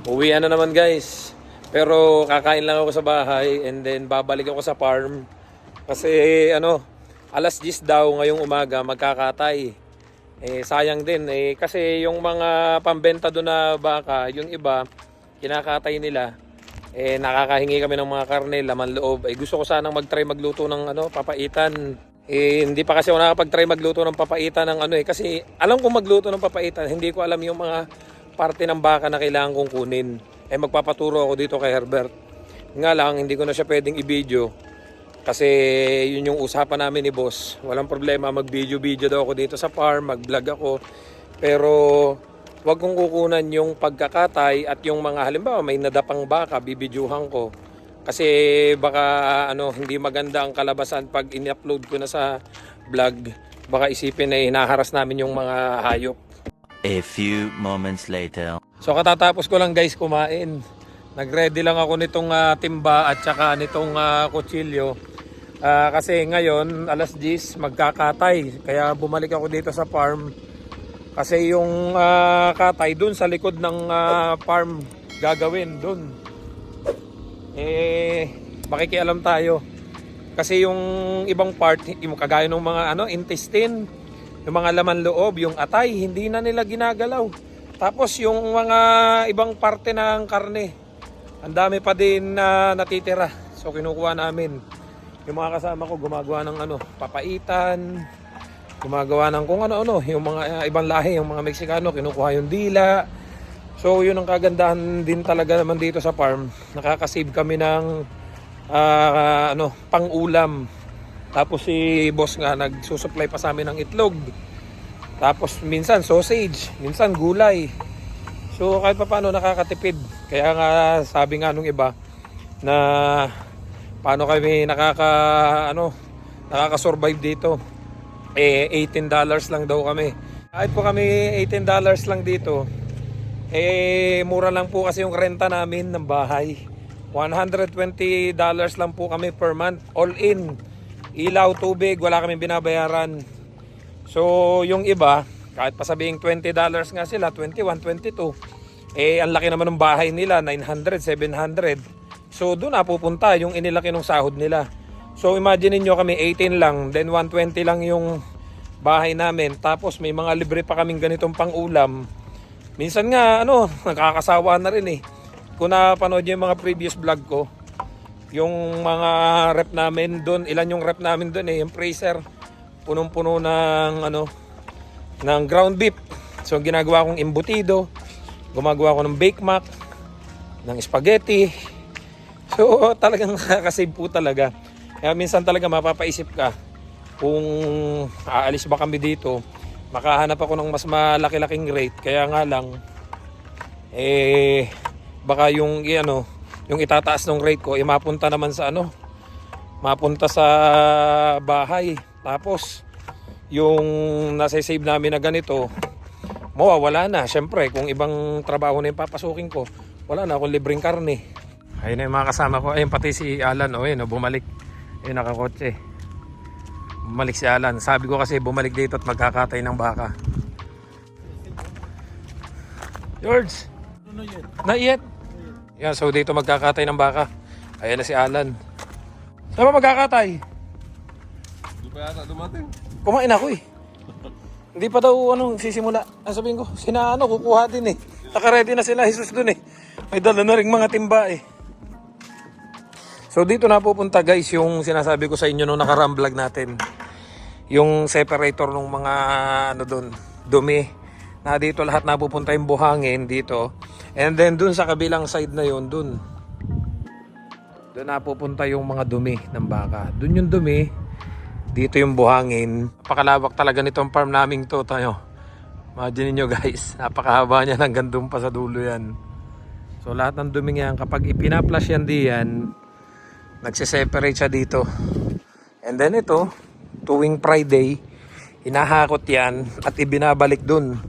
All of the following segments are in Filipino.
Uwian na naman guys. Pero kakain lang ako sa bahay and then babalik ako sa farm. Kasi alas 10 daw ngayong umaga magkakatay. Sayang din kasi yung mga pambenta doon na baka, yung iba kinakatay nila. Nakakahingi kami ng mga karne, laman loob. Gusto ko sanang mag-try magluto ng papaitan. Hindi pa kasi ako nakapag-try magluto ng papaitan ng kasi alam kong magluto ng papaitan, hindi ko alam yung mga parte ng baka na kailangan kong kunin. Magpapaturo ako dito kay Herbert. Nga lang, hindi ko na siya pwedeng i-video kasi yun yung usapan namin ni boss. Walang problema, mag-video daw ako dito sa farm, mag-vlog ako. Pero wag kong kukunan yung pagkakatay at yung mga halimbawa may nadapang baka, bibidyohan ko. Kasi baka hindi maganda ang kalabasan pag in-upload ko na sa vlog. Baka isipin na hinaharas namin yung mga hayop. A few moments later. So katatapos ko lang guys kumain. Nag-ready lang ako nitong timba at saka nitong kutsilyo. Kasi ngayon alas 10 magkakatay. Kaya bumalik ako dito sa farm. Kasi yung katay dun sa likod ng farm gagawin dun. Makikialam tayo. Kasi yung ibang part, yung kagaya ng mga intestine, yung mga laman loob, yung atay, hindi na nila ginagalaw. Tapos yung mga ibang parte ng karne, ang dami pa din na natitira. So kinukuha namin. Yung mga kasama ko gumagawa ng papaitan, gumagawa ng kung ano-ano, yung mga ibang lahi, yung mga Meksikano, kinukuha yung dila. So yun ang kagandahan din talaga naman dito sa farm. Nakakasave kami ng pang-ulam. Tapos si boss nga nagsusupply pa sa amin ng itlog. Tapos minsan sausage, minsan gulay. So kahit pa paano nakakatipid. Kaya nga sabi nga nung iba na paano kami nakaka-survive dito. $18 lang daw kami. Kahit po kami $18 lang dito, mura lang po kasi yung renta namin ng bahay. $120 lang po kami per month, all in. Ilaw, tubig, wala kaming binabayaran. So yung iba, kahit pa sabihing $20 nga sila, 21, 22, ang laki naman ng bahay nila, 900, 700. So doon napupunta yung inilaki ng sahod nila. So imagine niyo kami 18 lang, then 120 lang yung bahay namin. Tapos may mga libre pa kaming ganitong pang-ulam. Minsan nga nakakasawa na rin Kung napanood niyo yung mga previous vlog ko, yung mga rep namin doon, ilan yung rep namin doon yung freezer, punong-puno ng ground beef. So ginagawa kong embutido, gumagawa ko ng bake mac, ng spaghetti. So talagang nakakasave po talaga. Kaya minsan talaga mapapaisip ka kung aalis ba kami dito, makahanap ako ng mas malaki-laking rate. Kaya nga lang baka yung yung itataas ng rate ko mapunta naman sa mapunta sa bahay. Tapos yung nasa-save namin na ganito mawawala na. Syempre kung ibang trabaho na yung papasukin ko, wala na akong libreng karne. Ayun na yung mga kasama ko. Ayun pati si Alan bumalik. Ayun nakakotse. Bumalik si Alan. Sabi ko kasi bumalik dito at magkakatay ng baka. George, not yet. Yan, so dito magkakatay ng baka. Ayan na si Alan. Saan ba magkakatay? Hindi pa yata dumating. Kumain ako Hindi pa daw sisimula. Sabihin ko, kukuha din Naka-ready na sila, Jesus dun May dala na ring mga timba So dito na pupunta guys yung sinasabi ko sa inyo nung nakarang vlog natin. Yung separator ng mga doon, dumi. Na dito lahat napupunta yung buhangin dito. And then dun sa kabilang side na yun, dun napupunta yung mga dumi ng baka. Dun yung dumi, dito yung buhangin. Napakalawak talaga nitong farm namin to. Imagine niyo guys, napakahaba niya hanggang dun pa sa dulo yan. So lahat ng dumi yan, kapag ipina-flush yan diyan, nagsiseparate siya dito. And then ito, tuwing Friday, hinahakot yan at ibinabalik dun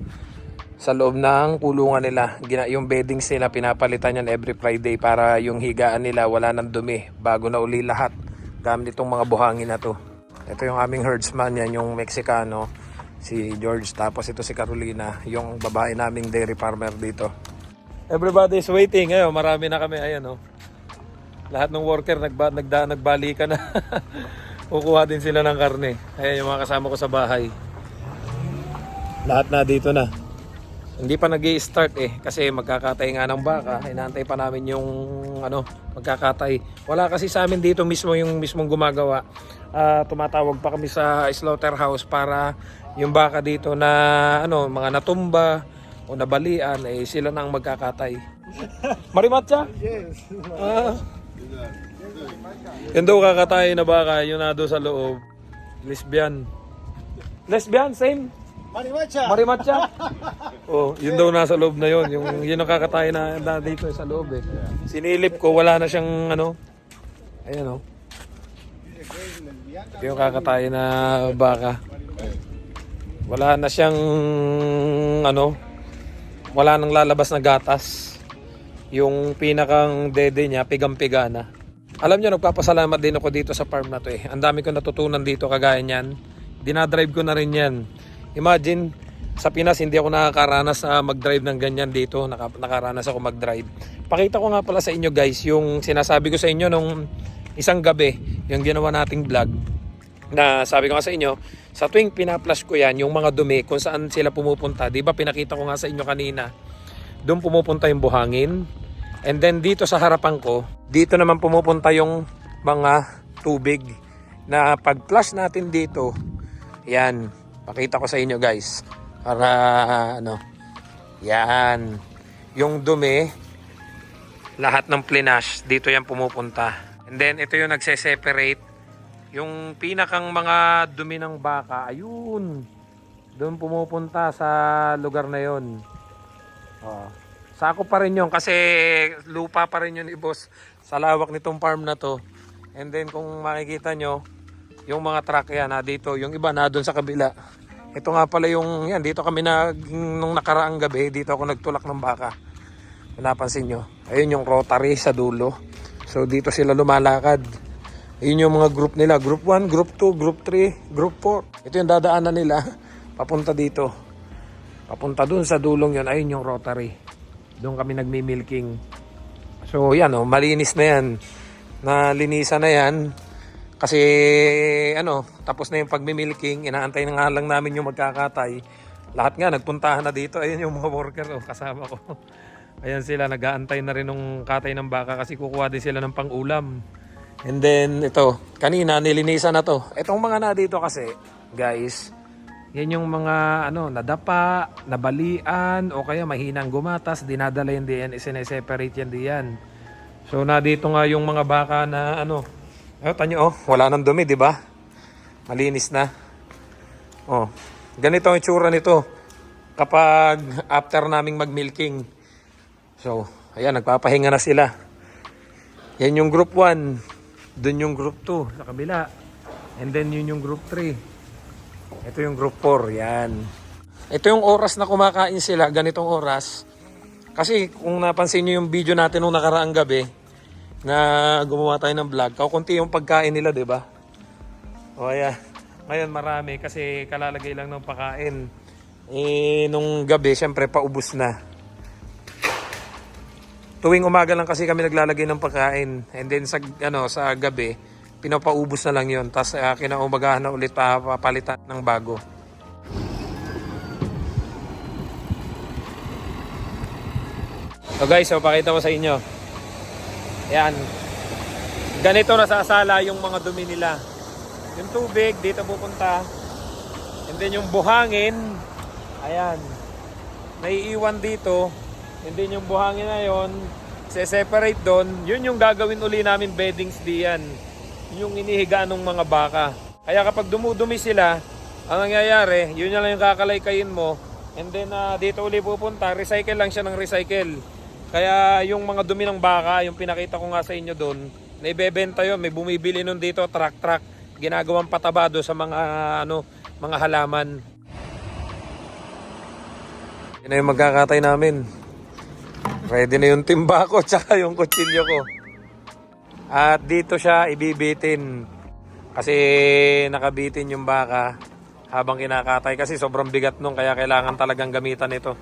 sa loob ng kulungan nila. Yung beddings nila pinapalitan yan every Friday para yung higaan nila wala nang dumi bago na uli lahat gamit itong mga buhangin na to. Ito yung aming herdsman yan, yung Meksikano, si George, tapos ito si Carolina, yung babae naming dairy farmer dito. Everybody is waiting. Ayun, marami na kami. Ayan, oh. Lahat ng worker nagbalikan na. Kukuha din sila ng karne. Ayan yung mga kasama ko sa bahay. Lahat na dito na. Hindi pa nag-i-start kasi magkakatay nga ng baka. Inaantay pa namin yung magkakatay. Wala kasi sa amin dito mismo yung mismong gumagawa. Tumatawag pa kami sa slaughterhouse para yung baka dito na mga natumba o nabalian sila na ang magkakatay. Marimatcha? Yes. Yun daw kakatay na baka, yun na doon sa loob. Lesbian. Lesbian, same? Marimatcha. Oh, yun daw nasa loob na yun. Yun ang kakatay na dito sa loob Sinilip ko, wala na siyang Ayan Ito yung kakatay na baka. Wala na siyang wala nang lalabas na gatas. Yung pinakang dede niya, pigang-piga na. Alam niyo, nagpapasalamat din ako dito sa farm na to Ang dami ko natutunan dito kagaya niyan. Dinadrive ko na rin yan. Imagine, sa Pinas hindi ako nakakaranas sa mag-drive ng ganyan dito. Nakaranas ako mag-drive. Pakita ko nga pala sa inyo guys, yung sinasabi ko sa inyo nung isang gabi, yung ginawa nating vlog. Na sabi ko nga sa inyo, sa tuwing pina-flash ko yan, yung mga dumi, kung saan sila pumupunta. Diba pinakita ko nga sa inyo kanina, doon pumupunta yung buhangin. And then dito sa harapan ko, dito naman pumupunta yung mga tubig. Na pag-flash natin dito, yan. Pakita ko sa inyo guys. Para yan. Yung dumi, lahat ng plinash, dito yan pumupunta. And then ito yung nagse-separate. Yung pinakang mga dumi ng baka, ayun. Doon pumupunta sa lugar na yon. Sako pa rin yun kasi lupa pa rin yun boss sa lawak nitong farm na to. And then kung makikita nyo, yung mga truck yan dito, yung iba na doon sa kabila. Ito nga pala yung yan, dito kami nung nakaraang gabi, dito ako nagtulak ng baka. Napansin nyo, ayun yung rotary sa dulo. So dito sila lumalakad. Ayun yung mga group nila, group 1, group 2, group 3, group 4. Ito yung dadaanan nila papunta dito. Papunta dun sa dulong yun, ayun yung rotary. Doon kami nagmi-milking. So yan malinis na yan. Nalinisan na yan. Kasi tapos na yung pagmi-milking, inaantay na nga lang namin yung magkakatay. Lahat nga nagpuntahan na dito. Ayun yung mga worker kasama ko. Ayan sila, nag-aantay na rin ng katay ng baka kasi kukuha din sila ng pang-ulam. And then ito, kanina nilinisan na to. Itong mga na dito kasi, guys, yan yung mga nadapa, nabalian o kaya mahinang gumatas, dinadala yan diyan, isineseparate yan diyan. So na dito nga yung mga baka na tanyo wala nang dumi, di ba? Malinis na. Ganito ang itsura nito kapag after naming mag-milking. So, ayan, nagpapahinga na sila. Yan yung group 1. Doon yung group 2 sa kabila. And then yun yung group 3. Ito yung group 4. Yan. Ito yung oras na kumakain sila. Ganitong oras. Kasi kung napansin nyo yung video natin nung nakaraang gabi na gumawa tayo ng vlog, kakunti yung pagkain nila, di ba? O ayan. Ngayon marami kasi kalalagay lang ng pagkain. Nung gabi, syempre paubos na. Tuwing umaga lang kasi kami naglalagay ng pagkain. And then sa gabi, pinapaubos na lang 'yon. Tapos kinaumagahan na ulit papalitan ng bago. So guys, pakita ko sa inyo. Ayan. Ganito nasasala yung mga dumi nila. Yung tubig dito pupunta. And then yung buhangin, ayan. Naiiwan dito. And then yung buhangin na yon, se-separate doon. Yun yung gagawin uli namin beddings diyan. Yung inihigaan ng mga baka. Kaya kapag dumudumi sila, ang nangyayari, yun na lang yung kakalaykayin mo. And then dito uli pupunta, recycle lang siya ng recycle. Kaya yung mga dumi ng baka, yung pinakita ko nga sa inyo doon, naibebenta yun. May bumibili nun dito, truck. Ginagawang patabado sa mga mga halaman. Yun na yung magkakatay namin. Ready na yung timba ko tsaka yung kutsilyo ko. At dito siya ibibitin. Kasi nakabitin yung baka. habang kinakatay kasi sobrang bigat nung kaya kailangan talagang gamitan ito.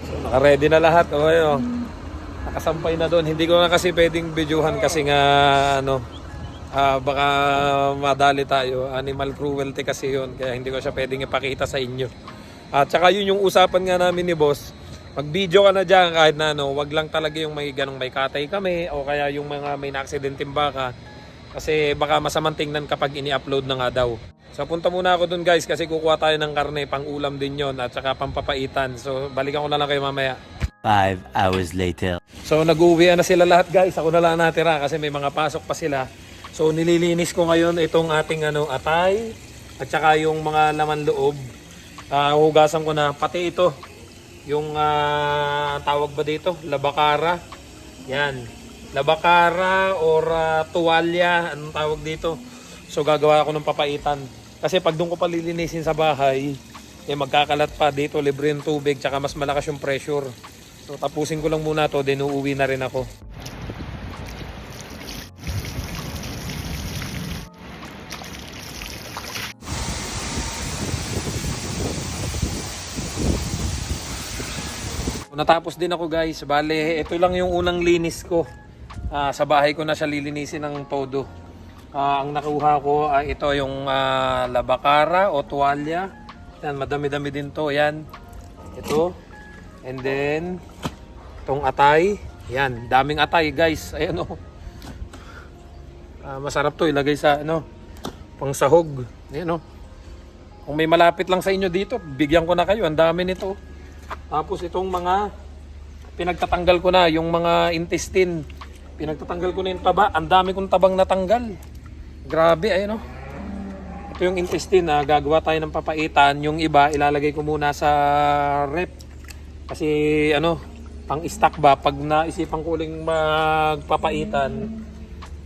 So, naka-ready na lahat. O, ayun, nakasampay na doon. Hindi ko na kasi pwedeng videohan kasi nga baka madali tayo. Animal cruelty kasi yun. Kaya hindi ko siya pwedeng ipakita sa inyo. At saka yun yung usapan nga namin ni boss. Mag-video ka na dyan kahit na wag lang talaga yung may ganong may katay kami o kaya yung mga may na-accidentin baka. Kasi baka masamang tingnan kapag ini-upload na nga daw. So punta muna ako dun guys kasi kukuha tayo ng karne, pang ulam din yon at saka pampapaitan. So balikan ko na lang kayo mamaya. 5 hours later. So nag-uwian na sila lahat guys. Ako na lang natira kasi may mga pasok pa sila. So nililinis ko ngayon itong ating atay at saka yung mga laman loob. Hugasan ko na pati ito. Yung tawag ba dito? Labakara. Yan. Labakara or tuwalya. Anong tawag dito? So gagawa ako ng papaitan. Kasi pag doon ko palilinisin sa bahay, magkakalat pa dito. Libre yung tubig. Tsaka mas malakas yung pressure. So tapusin ko lang muna to. Then uuwi na rin ako. Natapos din ako guys. Bale, ito lang yung unang linis ko. Sa bahay ko na siya lilinisin ng todo. Ang nakuha ko ay ito yung labakara o tuwalya. Yan, madami-dami din to. Yan. Ito. And then, itong atay. Yan, daming atay guys. Ayan o. Masarap to ilagay sa pang sahog. Ayan o. Kung may malapit lang sa inyo dito, bigyan ko na kayo. Ang dami nito. Tapos itong mga pinagtatanggal ko na, yung mga intestine. Pinagtatanggal ko na yung taba. Ang dami kong tabang natanggal. Grabe, ayun o. Ito yung intestine na gagawa tayo ng papaitan. Yung iba, ilalagay ko muna sa rep. Kasi pang stock ba, pag naisipan ko uling magpapaitan,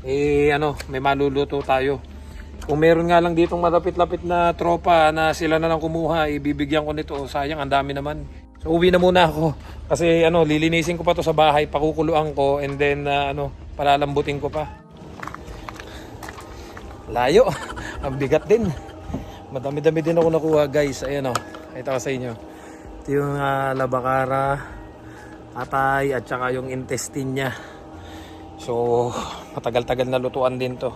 may maluluto tayo. Kung meron nga lang ditong malapit-lapit na tropa na sila na lang kumuha, ibibigyan ko nito. Sayang, ang dami naman. So uwi na muna ako kasi lilinisin ko pa to sa bahay, pakukuluan ko and then palalambutin ko pa. Layo. Ang bigat din. Madami-dami din ako nakuha guys. Ayan ito ko sa inyo. Ito yung labakara, atay at saka yung intestine niya. So matagal-tagal na lutuan din to.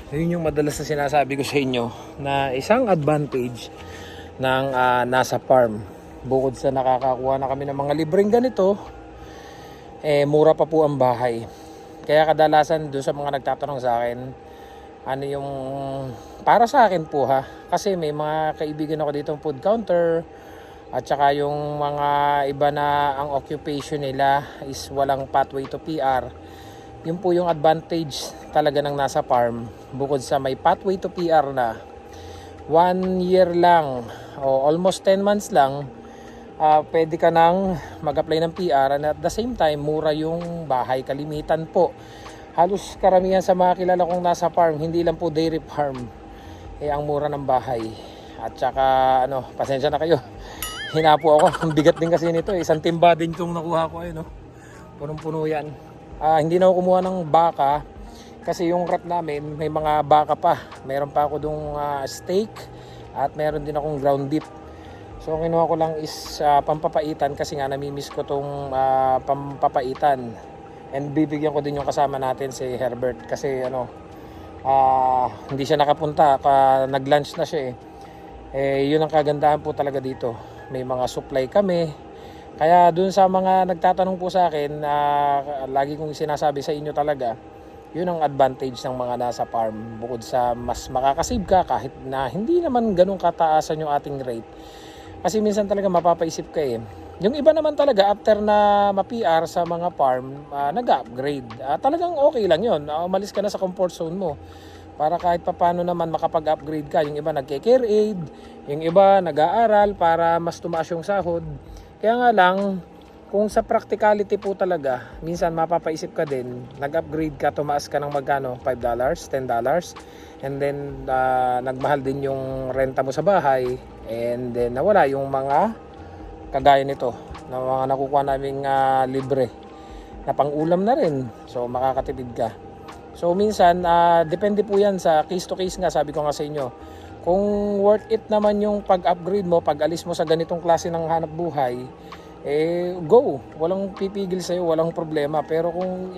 Yun yung madalas na sinasabi ko sa inyo na isang advantage ng nasa farm. Bukod sa nakakakuha na kami ng mga libreng ganito, mura pa po ang bahay. Kaya kadalasan doon sa mga nagtatanong sa akin, ano yung para sa akin po kasi may mga kaibigan ako dito food counter at saka yung mga iba na ang occupation nila is walang pathway to PR. Yun po yung advantage talaga ng nasa farm. Bukod sa may pathway to PR na 1 year lang o almost 10 months lang, pwede ka nang mag-apply ng PR and at the same time, mura yung bahay. Kalimitan po. Halos karamihan sa mga kilala kong nasa farm, hindi lang po dairy farm, ang mura ng bahay. At saka, pasensya na kayo. Hinapo ako. Ang bigat din kasi nito. Isang timba din itong nakuha ko. Punong-puno yan. Hindi na ako kumuha ng baka kasi yung rep namin may mga baka pa. Meron pa ako dong steak at meron din akong ground beef. So ang kinuha ko lang is pampapaitan kasi nga namimiss ko tong pampapaitan. And bibigyan ko din yung kasama natin si Herbert kasi hindi siya nakapunta, nag-lunch na siya yun ang kagandahan po talaga dito. May mga supply kami. Kaya dun sa mga nagtatanong po sa akin, lagi kong sinasabi sa inyo talaga, yun ang advantage ng mga nasa farm. Bukod sa mas makakasave ka kahit na hindi naman ganun kataasan yung ating rate. Kasi minsan talaga mapapaisip ka Yung iba naman talaga after na ma-PR sa mga farm, nag-upgrade. Talagang okay lang yun. Umalis ka na sa comfort zone mo. Para kahit papano naman makapag-upgrade ka. Yung iba nagke-care aid, yung iba nag-aaral para mas tumaas yung sahod. Kaya nga lang, kung sa practicality po talaga, minsan mapapaisip ka din, nag-upgrade ka, tumaas ka ng magkano? $5, $10. And then, nagmahal din yung renta mo sa bahay. And then, nawala yung mga kagaya nito, na mga nakukuha naming libre. na pang-ulam na rin. So makakatipid ka. So minsan, depende po yan sa case to case nga, sabi ko nga sa inyo. Kung worth it naman yung pag-upgrade mo, pag-alis mo sa ganitong klase ng hanap buhay, go. Walang pipigil sa'yo, walang problema. Pero kung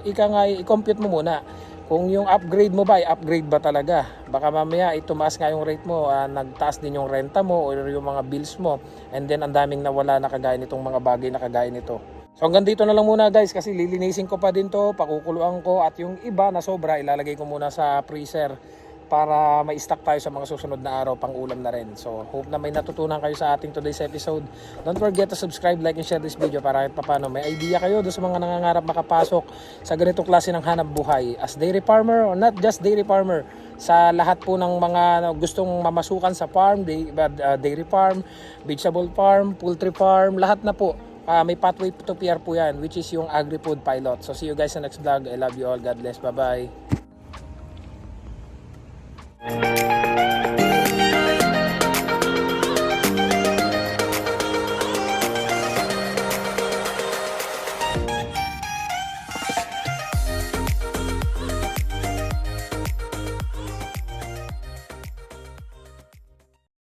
ika nga, i-compute mo muna. Kung yung upgrade mo ba, upgrade ba talaga? Baka mamaya, tumaas nga yung rate mo, nagtaas din yung renta mo o yung mga bills mo. And then, ang daming nawala na kagaya nitong mga bagay na kagaya nito. So hanggang dito na lang muna guys kasi lilinisin ko pa din to, pakukuluan ko at yung iba na sobra ilalagay ko muna sa freezer para ma-stock tayo sa mga susunod na araw pang ulam na rin. So hope na may natutunan kayo sa ating today's episode. Don't forget to subscribe, like and share this video para kahit papano may idea kayo doon sa mga nangangarap makapasok sa ganitong klase ng hanap buhay as dairy farmer or not just dairy farmer. Sa lahat po ng mga gustong mamasukan sa farm, dairy farm, vegetable farm, poultry farm, lahat na po. May pathway to PR po yan which is yung agri-food pilot. So see you guys sa next vlog. I love you all. God bless. Bye-bye.